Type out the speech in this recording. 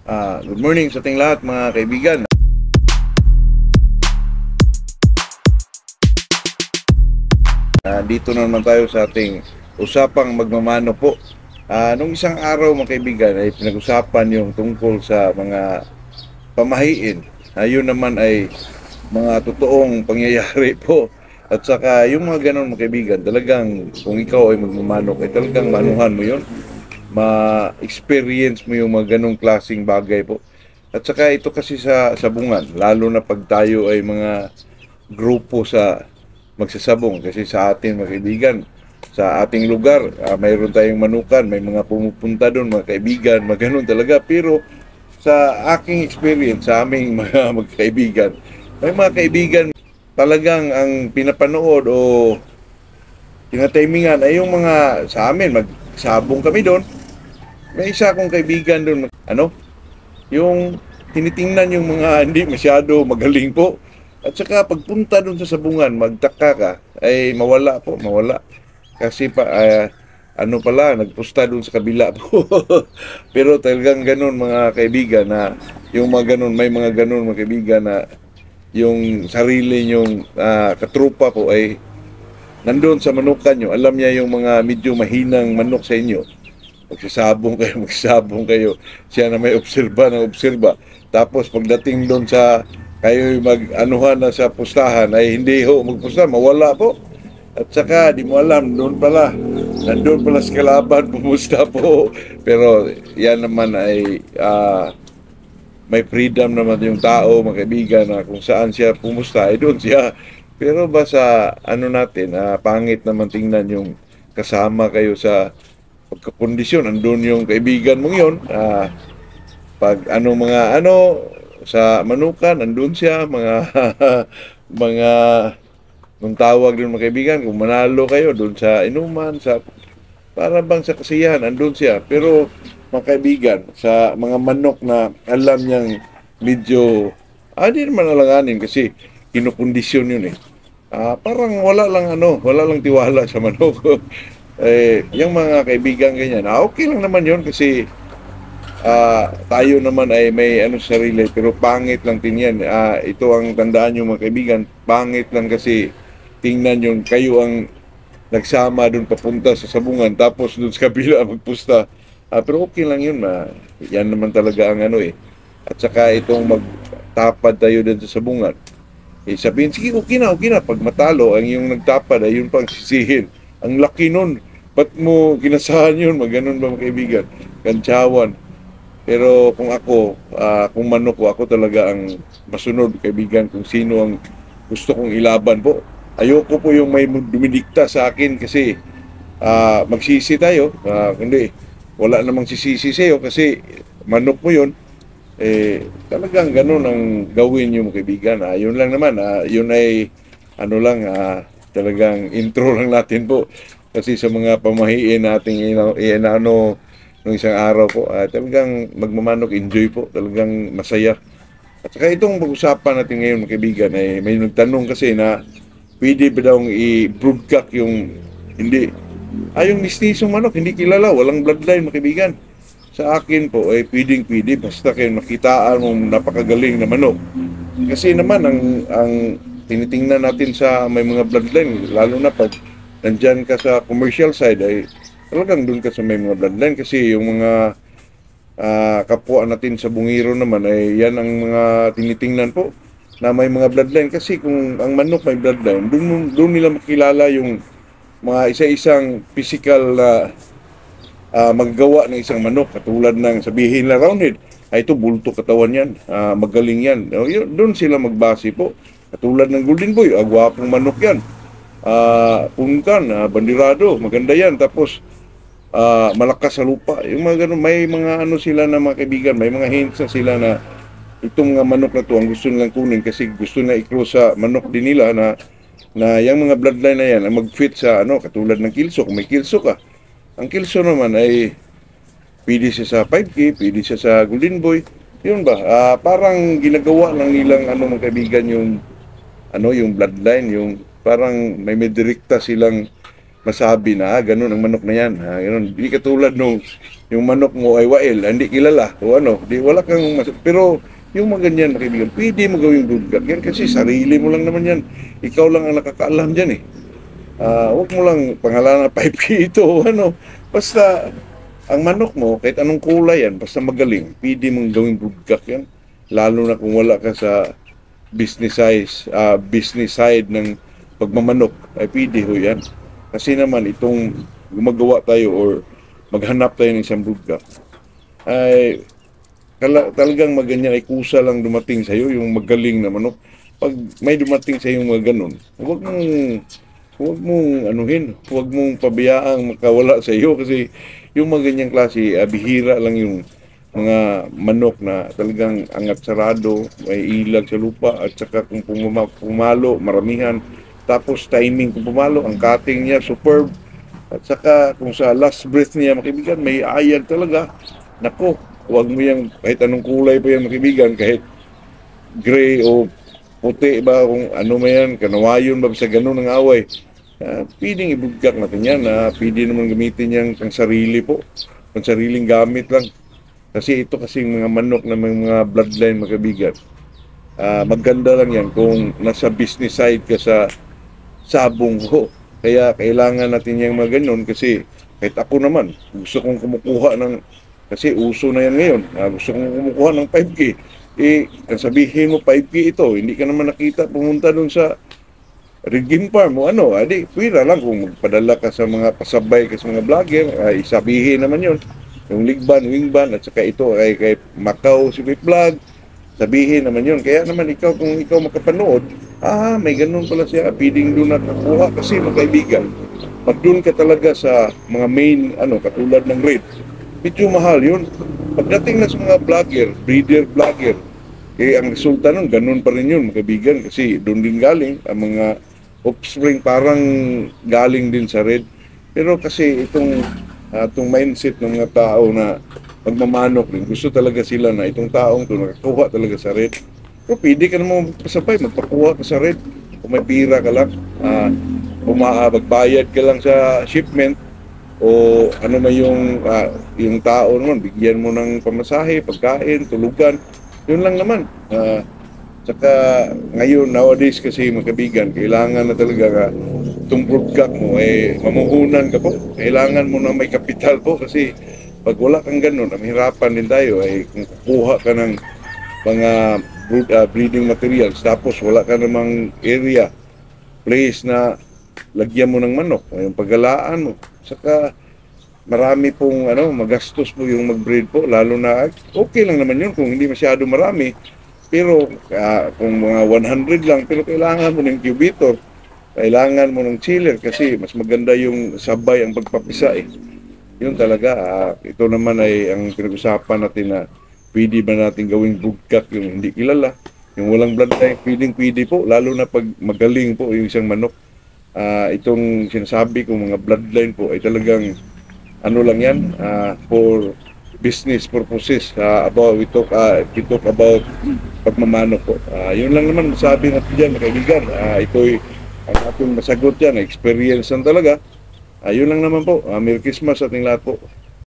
Good morning sa ating lahat mga kaibigan. Dito na naman tayo sa ating usapang magmamano po. Nung isang araw mga kaibigan ay pinag-usapan yung tungkol sa mga pamahiin. Yun naman ay mga totoong pangyayari po. At saka yung mga ganon mga kaibigan, talagang kung ikaw ay magmamanok ay talagang manuhan mo yun. Ma-experience mo yung mga ganong klaseng bagay po. At saka ito kasi sa sabungan, lalo na pag tayo ay mga grupo sa magsasabong. Kasi sa atin mga kaibigan, sa ating lugar, mayroon tayong manukan, may mga pumupunta doon mga kaibigan, mga ganun talaga. Pero sa aking experience, sa aming mga magkaibigan, may mga kaibigan talagang ang pinapanood o tinatimingan ay yung mga sa amin, magsabong kami doon. May isa akong kaibigan doon, yung tinitingnan yung mga hindi masyado magaling po. At saka pagpunta doon sa sabungan, magtaka ka, ay mawala po, mawala. Kasi nagpusta doon sa kabila po. Pero talagang ganun mga kaibigan na, yung mga ganun, may mga ganun mga kaibigan na yung sarili yung katrupa po ay nandun sa manukan nyo. Alam niya yung mga medyo mahinang manok sa inyo. Magsasabong kayo. Siya na may obserba ng obserba. Tapos pagdating doon sa kayo mag-anuhan na sa pustahan ay hindi ho magpusta, mawala po. At saka di mo alam, nandun pala sa kalaban, pumusta po. Pero yan naman ay may freedom naman yung tao, mga kaibigan, na kung saan siya pumusta, ay doon siya. Pero ba sa natin, pangit naman tingnan yung kasama kayo sa pagkakondisyon, andun yung kaibigan mong yun, pag sa manukan, andun siya, mga mga nung tawag din mga kaibigan, kung manalo kayo doon sa inuman, para bang sa kasiyahan, andun siya. Pero mga kaibigan, sa mga manok na alam niyang medyo, di naman alanganin kasi kinukondisyon yun eh. Parang wala lang tiwala sa manok. Yung mga kaibigan ganyan, okay lang naman yun kasi tayo naman ay may sarili, pero pangit lang tingnan. Ito ang tandaan nyo mga kaibigan, pangit lang kasi tingnan yung kayo ang nagsama doon papunta sa sabungan, tapos doon sa kabila magpusta. Pero okay lang yun, yan naman talaga ang At saka itong magtapad tayo doon sa sabungan, sabihin, sige, okay na. Pag matalo, ang yung nagtapad ay yun pang sisihin. Ang laki nun. Ba't mo kinasahan yun? Maganon ba mga kaibigan? Kantsawan. Pero kung kung manok ko, ako talaga ang masunod, kaibigan, kung sino ang gusto kong ilaban po. Ayoko po yung may dumidikta sa akin kasi magsisi tayo. Hindi, wala namang sisisi sa'yo kasi manok mo yun. Talagang ganun ang gawin yung kaibigan. Yun lang naman, yun ay talagang intro lang natin po. Kasi sa mga pamahiin nating nung isang araw po, talagang magmamanok, enjoy po, talagang masaya. At saka itong pag-usapan natin ngayon mga kaibigan, ay may nagtanong kasi na pwede ba daw i-broodcock yung hindi. Yung mistisong manok, hindi kilala, walang bloodline mga kaibigan. Sa akin po ay pwede basta kayo makitaan mong napakagaling na manok. Kasi naman ang tinitingnan natin sa may mga bloodline, lalo na pag nandyan ka sa commercial side, ay talagang doon ka sa may mga bloodline. Kasi yung mga kapwa natin sa bungiro naman ay yan ang mga tinitingnan po na may mga bloodline. Kasi kung ang manok may bloodline, doon nila makilala yung mga isa-isang physical na maggawa ng isang manok. Katulad ng sabihin na roundhead, ito bulto katawan yan, magaling yan. Doon sila magbase po. Katulad ng golden boy, gwapong manok yan. Punkan, bandirado, maganda yan. Tapos malakas sa lupa. Yung mga ganun, may mga sila na mga kaibigan, may mga hints na sila na itong manok na to ang gusto nilang kunin kasi gusto na i-cross sa manok din nila na yung mga bloodline na yan ang mag-fit sa katulad ng kilso. Kung may kilso ka, ang kilso naman ay pwede siya sa 5K, pwede siya sa golden boy. Yun ba? Parang ginagawa lang nilang mga kaibigan yung yung bloodline, yung parang may direkta silang masabi na ganun ang manok na yan. Ganun. Hindi katulad nung yung manok mo ay wael, hindi kilala o ano, di wala kang pero yung mga ganyan na kaibigan, pwede mo gawing broodcock yan kasi sarili mo lang naman yan. Ikaw lang ang nakakaalam dyan eh. Huwag mo lang pangalanan na 5K ito o ano. Basta ang manok mo, kahit anong kulay yan, basta magaling, pwede mong gawing broodcock yan. Lalo na kung wala ka sa business side ng pagmamanok, ay pwede ho yan. Kasi naman itong gumagawa tayo or maghanap tayo ng isang broodcock, ay talagang maganyan ay kusa lang dumating sa iyo yung magaling na manok. Pag may dumating sa iyo mga ganun, huwag mong anuhin, huwag mong pabiyaang makawala sa iyo kasi yung mga ganyang klase, bihira lang yung mga manok na talagang angat sarado, may ilag sa lupa at saka kung pumalo, maramihan. Tapos timing kung pumalo, ang cutting niya superb. At saka kung sa last breath niya, makibigan, may ayag talaga. Nako, huwag mo yung kahit anong kulay pa yan, makibigan, kahit gray o puti ba, kung ano man yan, kanawayon ba, sa ganun ng away. Pwedeng ibugkak natin yan, pwede naman gamitin yan pang sarili po, pang sariling gamit lang. Kasi ito kasi mga manok na mga bloodline, mga kaibigan, maganda lang yan kung nasa business side ka sa sabong ho. Kaya kailangan natin yung mga ganun kasi kahit ako naman, gusto kong kumukuha ng, kasi uso na yan ngayon, gusto kong kumukuha ng 5K. Sabihin mo 5K ito, hindi ka naman nakita pumunta dun sa Regime Farm o ano, adi, pwera lang kung magpadala ka sa mga pasabay ka sa mga vlogger, ay sabihin naman yun. Yung Ligban, Wingban, at saka ito ay kay Macau Sweet Vlog, sabihin naman yun. Kaya naman ikaw, kung ikaw makapanood, may ganun pala siya, pwedeng doon nakakuha kasi mga kaibigan, pag doon ka talaga sa mga main, katulad ng Red, medyo mahal yun. Pagdating na sa mga vlogger, breeder vlogger, ang resulta nun, ganun pa rin yun mga kaibigan, kasi doon din galing, ang mga offspring parang galing din sa Red. Pero kasi itong mindset ng mga tao na magmamanok rin, gusto talaga sila na itong taong ito nakakuha talaga sa Red. Pero pwede ka naman magpasabay, magpakuha ka sa Red. Kung may pira ka lang, magbayad ka lang sa shipment, o ano man yung tao naman, bigyan mo ng pamasahe, pagkain, tulugan, yun lang naman. Tsaka ngayon, nowadays kasi mga kaibigan, kailangan na talaga itong broodcock mo, mamuhunan ka po. Kailangan mo na may kapital po kasi pag wala kang ganun, mahirapan din tayo kung kukuha ka ng mga breeding materials tapos wala ka namang area, place na lagyan mo ng manok, yung paggalaan mo. Saka marami pong magastos po yung mag-breed po, lalo na okay lang naman yun kung hindi masyado marami. Pero kung mga 100 lang, pero kailangan mo ng incubator, kailangan mo ng chiller kasi mas maganda yung sabay ang pagpapisa Yun talaga, ito naman ay ang pinag-usapan natin na pwede ba natin gawing broodcock yung hindi kilala, yung walang bloodline, pwede po, lalo na pag magaling po yung isang manok. Itong sinasabi kong mga bloodline po ay talagang lang yan, for business purposes. We talk about pagmamanok po. Yun lang naman masabi natin dyan, mga kaibigan. Ito'y ang ating masagot yan, experience lang talaga. Yun lang naman po. Merry Christmas sa ating lahat po.